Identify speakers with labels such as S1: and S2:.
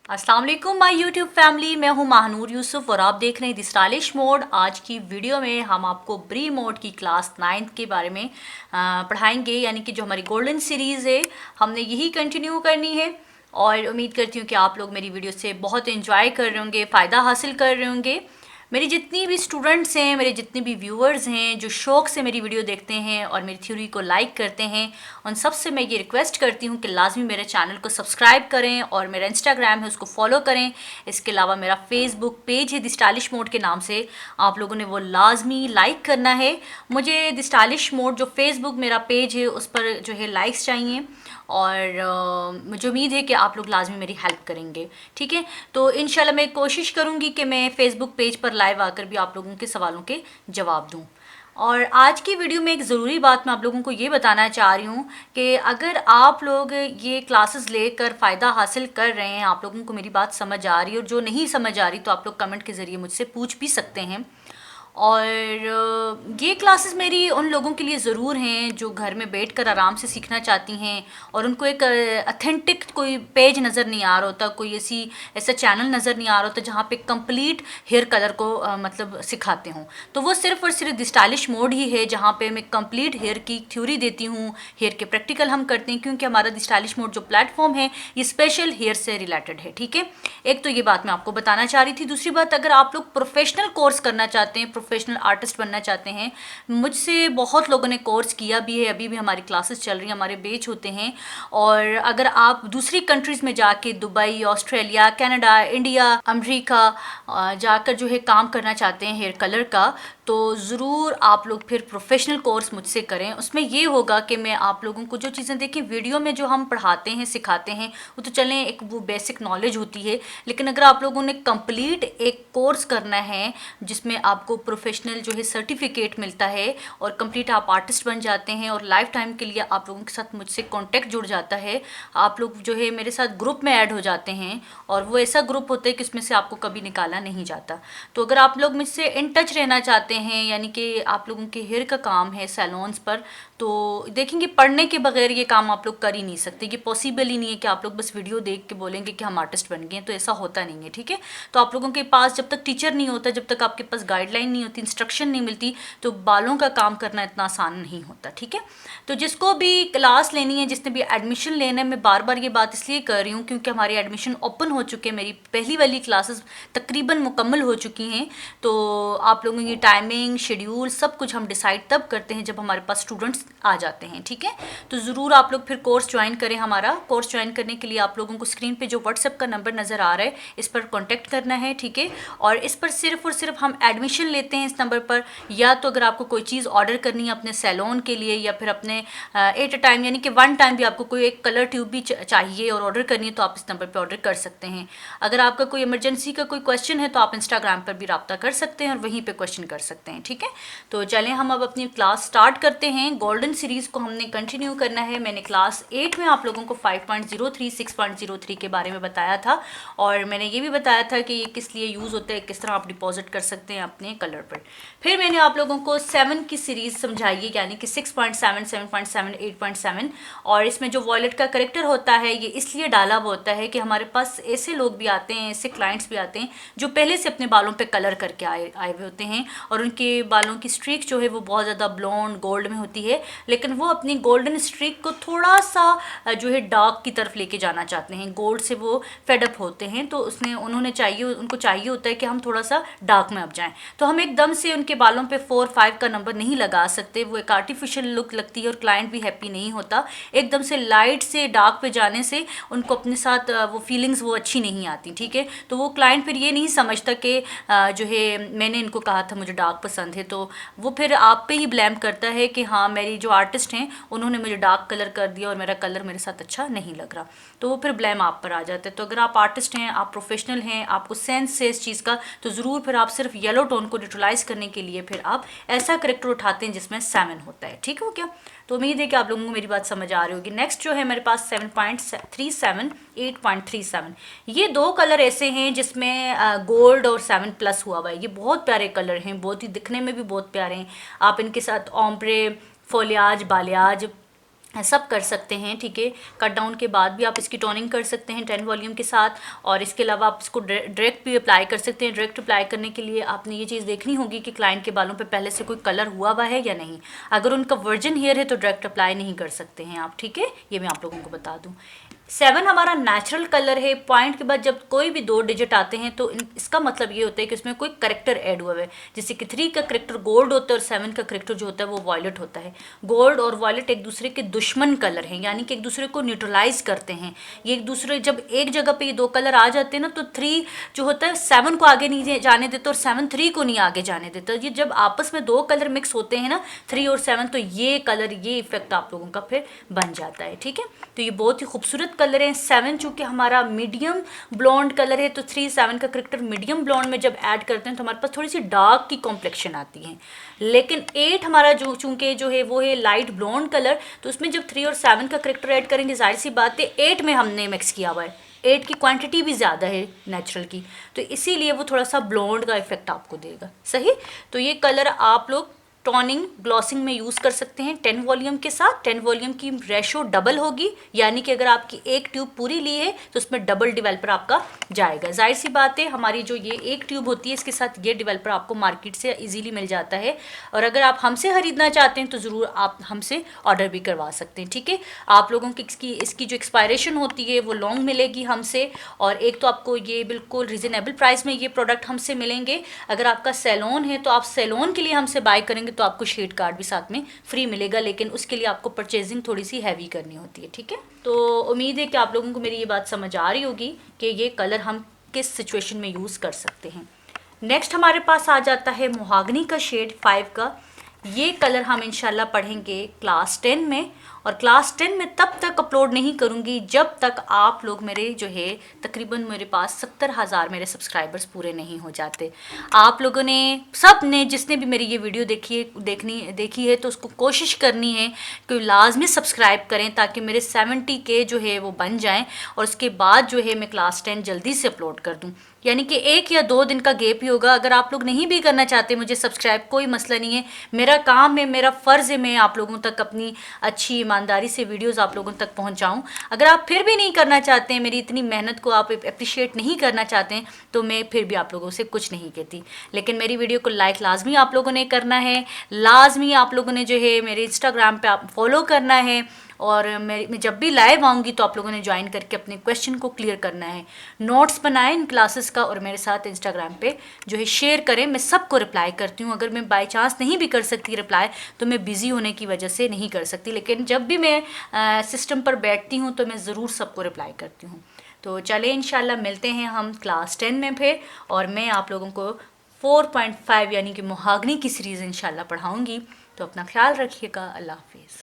S1: अस्सलाम वालेकुम my YouTube family. मैं हूं महानूर यूसुफ और आप देख रहे हैं द स्टाइलिश मोड। आज की वीडियो में हम आपको ब्री मोड की क्लास 9th के बारे में पढ़ाएंगे, यानी कि जो हमारी गोल्डन सीरीज़ है हमने यही कंटिन्यू करनी है। और उम्मीद करती हूँ कि आप लोग मेरी वीडियो से बहुत इन्जॉय कर रहे होंगे, फ़ायदा हासिल कर रहे होंगे। मेरी जितनी भी स्टूडेंट्स हैं, मेरे जितने भी व्यूअर्स हैं जो शौक़ से मेरी वीडियो देखते हैं और मेरी थ्योरी को लाइक करते हैं, उन सब से मैं ये रिक्वेस्ट करती हूँ कि लाजमी मेरे चैनल को सब्सक्राइब करें और मेरा इंस्टाग्राम है उसको फॉलो करें। इसके अलावा मेरा फेसबुक पेज है द स्टाइलिश मोड के नाम से, आप लोगों ने वो लाजमी लाइक करना है। मुझे द स्टाइलिश मोड जो फेसबुक मेरा पेज है उस पर जो है लाइक्स चाहिए और मुझे उम्मीद है कि आप लोग लाजमी मेरी हेल्प करेंगे। ठीक है, तो इंशाल्लाह मैं कोशिश करूँगी कि मैं फ़ेसबुक पेज पर लाइव आकर भी आप लोगों के सवालों के जवाब दूँ। और आज की वीडियो में एक ज़रूरी बात मैं आप लोगों को ये बताना चाह रही हूँ कि अगर आप लोग ये क्लासेस लेकर फ़ायदा हासिल कर रहे हैं, आप लोगों को मेरी बात समझ आ रही है और जो नहीं समझ आ रही तो आप लोग कमेंट के ज़रिए मुझसे पूछ भी सकते हैं। और ये क्लासेस मेरी उन लोगों के लिए ज़रूर हैं जो घर में बैठकर आराम से सीखना चाहती हैं और उनको एक अथेंटिक कोई पेज नज़र नहीं आ रहा होता, कोई ऐसा चैनल नज़र नहीं आ रहा होता जहाँ पे कंप्लीट हेयर कलर को मतलब सिखाते हों। तो वो सिर्फ़ और सिर्फ द स्टाइलिश मोड ही है जहाँ पे मैं कंप्लीट हेयर की थ्योरी देती हूँ, हेयर के प्रैक्टिकल हम करते हैं, क्योंकि हमारा द स्टाइलिश मोड जो प्लेटफॉर्म है ये स्पेशल हेयर से रिलेटेड है। ठीक है, एक तो ये बात मैं आपको बताना चाह रही थी। दूसरी बात, अगर आप लोग प्रोफेशनल कोर्स करना चाहते हैं, प्रोफेशनल आर्टिस्ट बनना चाहते हैं, मुझसे बहुत लोगों ने कोर्स किया भी है, अभी भी हमारी क्लासेस चल रही हैं, हमारे बैच होते हैं। और अगर आप दूसरी कंट्रीज़ में जाके Dubai, Australia, Canada, India, America जाकर जो है काम करना चाहते हैं हेयर कलर का, तो ज़रूर आप लोग फिर प्रोफेशनल कोर्स मुझसे करें। उसमें ये होगा कि मैं आप लोगों को जो चीज़ें देखें वीडियो में जो हम पढ़ाते हैं सिखाते हैं वो तो चलें एक वो बेसिक नॉलेज होती है, लेकिन अगर आप लोगों ने कंप्लीट एक कोर्स करना है जिसमें आपको प्रोफेशनल जो है सर्टिफिकेट मिलता है और कंप्लीट आप आर्टिस्ट बन जाते हैं और लाइफ टाइम के लिए आप लोगों के साथ मुझसे कांटेक्ट जुड़ जाता है, आप लोग जो है मेरे साथ ग्रुप में ऐड हो जाते हैं और वो ऐसा ग्रुप होता है कि उसमें से आपको कभी निकाला नहीं जाता। तो अगर आप लोग मुझसे इन टच रहना चाहते हैं, यानी कि आप लोगों के हेयर का काम है सैलून्स पर, तो देखेंगे पढ़ने के बगैर ये काम आप लोग कर ही नहीं सकते। ये पॉसिबल ही नहीं है कि आप लोग बस वीडियो देख के बोलेंगे कि हम आर्टिस्ट बन गए, तो ऐसा होता नहीं है। ठीक है, तो आप लोगों के पास जब तक टीचर नहीं होता, जब तक आपके पास गाइडलाइन नहीं होती, इंस्ट्रक्शन नहीं मिलती, तो बालों का काम करना इतना आसान नहीं होता। ठीक है, तो जिसको भी क्लास लेनी है, जिसने भी एडमिशन लेना है, मैं बार बार ये बात इसलिए कर रही हूँ क्योंकि हमारे एडमिशन ओपन हो चुके हैं, मेरी पहली वाली क्लासेस तकरीबन मुकम्मल हो चुकी हैं। तो आप लोगों की टाइमिंग, शेड्यूल सब कुछ हम डिसाइड तब करते हैं जब हमारे पास स्टूडेंट्स आ जाते हैं। ठीक है, तो ज़रूर आप लोग फिर कोर्स ज्वाइन करें। हमारा कोर्स ज्वाइन करने के लिए आप लोगों को स्क्रीन पे जो व्हाट्सएप का नंबर नज़र आ रहा है इस पर कांटेक्ट करना है। ठीक है, और इस पर सिर्फ और सिर्फ हम एडमिशन लेते हैं इस नंबर पर, या तो अगर आपको कोई चीज़ ऑर्डर करनी है अपने सैलून के लिए या फिर अपने एट अ टाइम, यानी कि वन टाइम भी आपको कोई एक कलर ट्यूब भी चाहिए और ऑर्डर करनी है तो आप इस नंबर पर ऑर्डर कर सकते हैं। अगर आपका कोई इमरजेंसी का कोई क्वेश्चन है तो आप इंस्टाग्राम पर भी रब्ता कर सकते हैं और वहीं पर क्वेश्चन कर सकते हैं। ठीक है, तो चलें हम अब अपनी क्लास स्टार्ट करते हैं। गोल्डन सीरीज़ को हमने कंटिन्यू करना है। मैंने क्लास 8 में आप लोगों को 5.03, 6.03 के बारे में बताया था और मैंने ये भी बताया था कि ये किस लिए यूज़ होता है, किस तरह आप डिपॉजिट कर सकते हैं अपने कलर पर। फिर मैंने आप लोगों को 7 की सीरीज़ समझाई है, यानी कि 6.7, 7.7, 8.7। और इसमें जो वॉयलेट का करेक्टर होता है ये इसलिए डाला हुआ होता है कि हमारे पास ऐसे लोग भी आते हैं, ऐसे क्लाइंट्स भी आते हैं जो पहले से अपने बालों पे कलर करके आए हुए होते हैं और उनके बालों की स्ट्रीक जो है वो बहुत ज़्यादा ब्लॉन्ड गोल्ड में होती है, लेकिन वो अपनी गोल्डन स्ट्रीक को थोड़ा सा जो है डार्क की तरफ लेके जाना चाहते हैं। गोल्ड से वो फेडअप होते हैं तो उनको चाहिए होता है कि हम थोड़ा सा डार्क में अब जाएं। तो हम एकदम से उनके बालों पे 4, 5 का नंबर नहीं लगा सकते, वो एक आर्टिफिशियल लुक लगती है और क्लाइंट भी हैप्पी नहीं होता। एकदम से लाइट से डार्क पे जाने से उनको अपने साथ वो फीलिंग्स वो अच्छी नहीं आती। ठीक है, तो वो क्लाइंट फिर ये नहीं समझता कि जो है मैंने इनको कहा था मुझे डार्क पसंद है, तो वो फिर आप पे ही ब्लेम करता है कि हाँ मेरी जो आर्टिस्ट हैं उन्होंने मुझे डार्क कलर कर दिया और मेरा कलर मेरे साथ अच्छा नहीं लग रहा, तो वो फिर ब्लेम आप पर आ जाता है। तो अगर आप आर्टिस्ट हैं, आप प्रोफेशनल हैं, आपको सेंस है इस चीज़ का, तो ज़रूर फिर आप सिर्फ येलो टोन को न्यूट्रलाइज करने के लिए फिर आप ऐसा करेक्टर उठाते हैं जिसमें 7 होता है। ठीक हो क्या? तो उम्मीद है कि आप लोगों को मेरी बात समझ आ रही होगी। नेक्स्ट जो है मेरे पास 7.37, 8.37, ये दो कलर ऐसे हैं जिसमें गोल्ड और 7+ हुआ हुआ है। ये बहुत प्यारे कलर हैं, बहुत ही दिखने में भी बहुत प्यारे हैं। आप इनके साथ ओम्ब्रे, फोलियाज, बालियाज सब कर सकते हैं, ठीक है। कट डाउन के बाद भी आप इसकी टोनिंग कर सकते हैं 10 वॉल्यूम के साथ, और इसके अलावा आप इसको डायरेक्ट भी अप्लाई कर सकते हैं। डायरेक्ट अप्लाई करने के लिए आपने ये चीज़ देखनी होगी कि क्लाइंट के बालों पे पहले से कोई कलर हुआ है या नहीं। अगर उनका वर्जिन हेयर है तो डायरेक्ट अप्लाई नहीं कर सकते हैं आप, ठीक है। ये मैं आप लोगों को बता दूँ। 7 हमारा नेचुरल कलर है। पॉइंट के बाद जब कोई भी 2 डिजिट आते हैं तो इसका मतलब ये होता है कि उसमें कोई करेक्टर ऐड हुआ है। जैसे कि 3 का करेक्टर गोल्ड होता है और 7 का करेक्टर जो होता है वो वॉयलेट होता है। गोल्ड और वॉयलेट एक दूसरे के दुश्मन कलर हैं, यानी कि एक दूसरे को न्यूट्रलाइज करते हैं। ये एक दूसरे, जब एक जगह पे ये 2 कलर आ जाते हैं ना, तो 3 जो होता है 7 को आगे नहीं जाने देता और 7 3 को नहीं आगे जाने देता। ये जब आपस में 2 कलर मिक्स होते हैं ना, 3 और 7, तो ये कलर, ये इफेक्ट आप लोगों का फिर बन जाता है, ठीक है। तो ये बहुत ही खूबसूरत कलर है। 7 चूंकि हमारा मीडियम ब्लॉन्ड कलर है, तो 3 7 का करेक्टर मीडियम ब्लॉन्ड में जब ऐड करते हैं तो हमारे पास थोड़ी सी डार्क की कॉम्प्लेक्शन आती है। लेकिन 8 हमारा जो चूंकि जो है वो है लाइट ब्लॉन्ड कलर, तो उसमें जब 3 और 7 का करेक्टर ऐड करेंगे, जाहिर सी बात है 8 में हमने मिक्स किया हुआ है, 8 की क्वांटिटी भी ज़्यादा है नेचुरल की, तो इसीलिए वो थोड़ा सा ब्लॉन्ड का इफेक्ट आपको देगा, सही। तो ये कलर आप लोग टॉनिंग ग्लॉसिंग में यूज़ कर सकते हैं 10 वॉल्यूम के साथ। 10 वॉल्यूम की रेशो डबल होगी, यानी कि अगर आपकी एक ट्यूब पूरी ली है तो उसमें डबल डेवलपर आपका जाएगा। जाहिर सी बात है, हमारी जो ये एक ट्यूब होती है इसके साथ ये डेवलपर आपको मार्केट से इजीली मिल जाता है, और अगर आप हमसे ख़रीदना चाहते हैं तो ज़रूर आप हमसे ऑर्डर भी करवा सकते हैं, ठीक है। आप लोगों की इसकी जो एक्सपायरेशन होती है वो लॉन्ग मिलेगी हमसे, और एक तो आपको ये बिल्कुल रिजनेबल प्राइस में ये प्रोडक्ट हमसे मिलेंगे। अगर आपका सैलून है तो आप सैलून के लिए हमसे बाय करेंगे तो आपको शेड कार्ड भी साथ में फ्री मिलेगा, लेकिन उसके लिए आपको परचेजिंग थोड़ी सी हैवी करनी होती है, ठीक है। तो उम्मीद है कि आप लोगों को मेरी ये बात समझ आ रही होगी कि ये कलर हम किस सिचुएशन में यूज़ कर सकते हैं। नेक्स्ट हमारे पास आ जाता है मोहागनी का शेड 5 का। ये कलर हम इंशाल्लाह पढ़ेंगे क्लास 10 में, और क्लास 10 में तब तक अपलोड नहीं करूँगी जब तक आप लोग मेरे जो है, तकरीबन मेरे पास 70,000 मेरे सब्सक्राइबर्स पूरे नहीं हो जाते। आप लोगों ने, सब ने, जिसने भी मेरी ये वीडियो देखी है तो उसको कोशिश करनी है कि लाजमी सब्सक्राइब करें ताकि मेरे 70K जो है वो बन जाएँ, और उसके बाद जो है मैं क्लास 10 जल्दी से अपलोड कर दूँ। यानी कि 1 या 2 दिन का गैप ही होगा। अगर आप लोग नहीं भी करना चाहते मुझे सब्सक्राइब, कोई मसला नहीं है, मेरा काम है, मेरा फ़र्ज़ है, मैं आप लोगों तक अपनी अच्छी ईमानदारी से वीडियोस आप लोगों तक पहुंचाऊं। अगर आप फिर भी नहीं करना चाहते हैं, मेरी इतनी मेहनत को आप अप्रिशिएट नहीं करना चाहते हैं, तो मैं फिर भी आप लोगों से कुछ नहीं कहती। लेकिन मेरी वीडियो को लाइक लाजमी आप लोगों ने करना है, लाजमी आप लोगों ने जो है मेरे इंस्टाग्राम पे आप फॉलो करना है, और मैं जब भी लाइव आऊँगी तो आप लोगों ने ज्वाइन करके अपने क्वेश्चन को क्लियर करना है। नोट्स बनाएं इन क्लासेस का और मेरे साथ इंस्टाग्राम पे जो है शेयर करें। मैं सबको रिप्लाई करती हूँ। अगर मैं बाय चांस नहीं भी कर सकती रिप्लाई तो मैं बिज़ी होने की वजह से नहीं कर सकती, लेकिन जब भी मैं सिस्टम पर बैठती हूँ तो मैं ज़रूर सबको रिप्लाई करती हूँ। तो चले इंशाल्लाह मिलते हैं हम क्लास 10 में फिर, और मैं आप लोगों को 4.5 यानी कि मोहागनी की सीरीज़ इंशाल्लाह पढ़ाऊँगी। तो अपना ख्याल रखिएगा। अल्लाह हाफिज़।